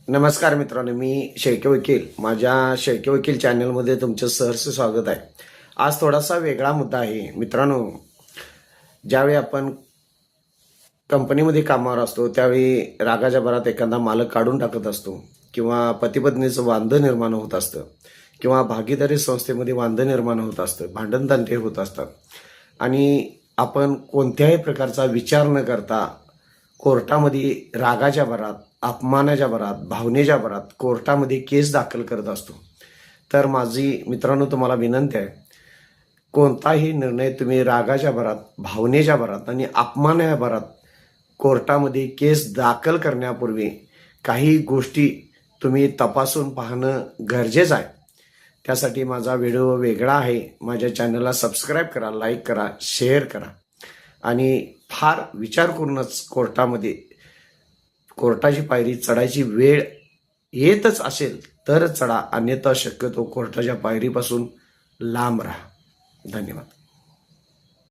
नमस्कार मित्रांनो, मी शेळके वकील. माझ्या शेळके वकील चॅनलमध्ये तुमचं सहर्ष स्वागत आहे. आज थोडासा वेगळा मुद्दा आहे मित्रांनो. ज्यावेळी आपण कंपनीमध्ये कामावर असतो त्यावेळी रागाच्या भरात एखादा मालक काढून टाकत असतो, किंवा पतीपत्नीचं वांदं निर्माण होत असतं, किंवा भागीदारी संस्थेमध्ये वांदं निर्माण होत असतं, भांडणतांडे होत असतात, आणि आपण कोणत्याही प्रकारचा विचार न करता कोर्टामध्ये रागाच्या भरात, अपमानाच्या भरात, भावनेच्या भरात कोर्टामध्ये केस दाखल करत असतो. तर माझी मित्रांनो तुम्हाला विनंती आहे, कोणताही निर्णय तुम्ही रागाच्या भरात, भावनेच्या भरात आणि अपमानाच्या भरात कोर्टामध्ये केस दाखल करण्यापूर्वी काही गोष्टी तुम्ही तपासून पाहणं गरजेचं आहे. त्यासाठी माझा व्हिडिओ वेगळा आहे. माझ्या चॅनलला सबस्क्राईब करा, लाईक करा, शेअर करा, आणि फार विचार करूनच कोर्टाची पायरी चढायची वेळ येतच असेल तर चढा, अन्यथा शक्यतो कोर्टाच्या पायरीपासून लांब राहा. धन्यवाद.